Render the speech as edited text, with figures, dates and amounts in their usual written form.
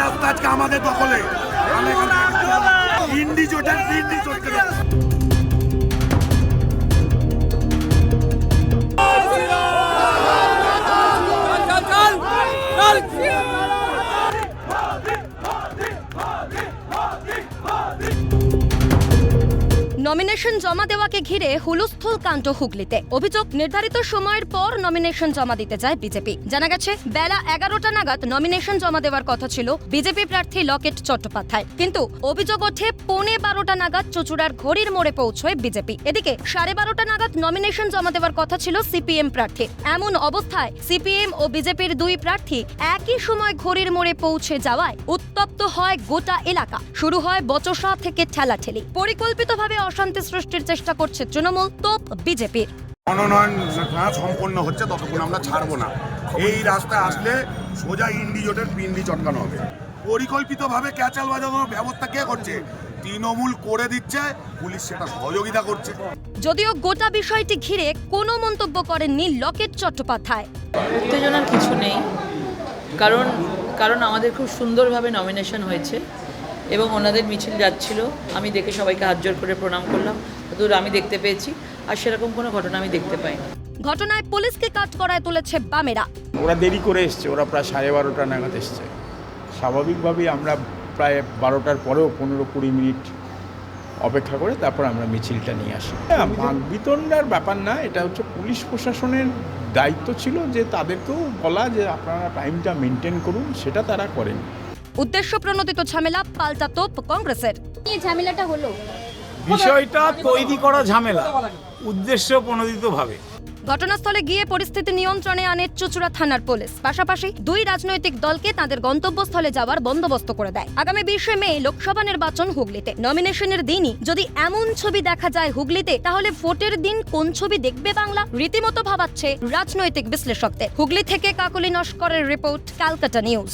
রাস্তা আজকে আমাদের দখলে। ইন্ডি জোটের পিন্ডি চটকে নমিনেশন জমা দেওয়াকে ঘিরে হুলস্থুল কাণ্ড হুগলিতে। অভিযোগ, নির্ধারিত সময়ের পর নমিনেশন জমা দিতে যায় বিজেপি। জানা গেছে, বেলা 11টা নাগাদ নমিনেশন জমা দেওয়ার কথা ছিল বিজেপি প্রার্থী লকেট চট্টোপাধ্যায়, কিন্তু অভিযোগ ওঠে 11:15 নাগাদ চুচুড়ার ঘড়ির মোড়ে পৌঁছয় বিজেপি। এদিকে 12:30 নাগাদ নমিনেশন জমা দেওয়ার কথা ছিল সিপিএম প্রার্থী। এমন অবস্থায় সিপিএম ও বিজেপির দুই প্রার্থী একই সময় ঘড়ির মোড়ে পৌঁছে যাওয়ায় উত্তপ্ত হয় গোটা এলাকা। শুরু হয় বচসা থেকে ঠেলাঠেলি। পরিকল্পিতভাবে অশান্তি সৃষ্টির চেষ্টা করছে তৃণমূল, তোপ বিজেপির। মনোনয়ন সম্পন্ন হচ্ছে, ততক্ষণ আমরা ছাড়বো না। এই রাস্তায় আসলে সোজা ইন্ডি জোটের পিন্ডি চটকানো হবে। পরিকল্পিতভাবে ক্যাচাল বাজানোর ব্যবস্থা কে করছে? তৃণমূল করে দিচ্ছে, পুলিশ সেটা সহযোগিতা করছে। যদিও গোটা বিষয়টি ঘিরে কোনো মন্তব্য করেননি লকেট চট্টোপাধ্যায়। উত্তেজনার কিছু নেই, কারণ আমাদের খুব সুন্দরভাবে নমিনেশন হয়েছে এবং ওনাদের মিছিল যাচ্ছিল। আমি দেখে সবাইকে হাত জোর করে প্রণাম করলাম, দূর আমি দেখতে পেয়েছি, আর সেরকম কোনো ঘটনা আমি দেখতে পাইনি। ঘটনায় পুলিশকে কাঠগড়ায় তুলেছে বামেরা। ওরা দেরি করে এসছে, ওরা প্রায় 12:30 নাগাদ এসছে। স্বাভাবিকভাবেই আমরা প্রায় 12টার পরেও 15-20 মিনিট অপেক্ষা করে তারপর আমরা মিছিলটা নিয়ে আসি। বিতণ্ডার ব্যাপার না, এটা হচ্ছে পুলিশ প্রশাসনের দায়িত্ব ছিল যে তাদেরকেও বলা যে আপনারা টাইমটা মেনটেন করুন, সেটা তারা করেন। উদ্দেশ্য প্রণোদিত ঝামেলা, পাল্টা তোপ কংগ্রেসের। এই ঝামেলাটা হলো, বিষয়টা তৈরি করা ঝামেলা, উদ্দেশ্য প্রণোদিতভাবে। ঘটনাস্থলে গিয়ে পরিস্থিতি নিয়ন্ত্রণে আনে চুচুড়া থানার পুলিশ। পাশাপাশি দুই রাজনৈতিক দলকে তাদের গন্তব্যস্থলে যাওয়ার বন্দোবস্ত করে দেয়। আগামী 20 মে লোকসভা নির্বাচন হুগলিতে। নমিনেশনের দিনই যদি এমন ছবি দেখা যায় হুগলিতে, তাহলে ভোটের দিন কোন ছবি দেখবে বাংলা? রীতিমতো ভাবাচ্ছে রাজনৈতিক বিশ্লেষকদের। হুগলি থেকে কাকলি নস্করের রিপোর্ট, ক্যালকাটা নিউজ।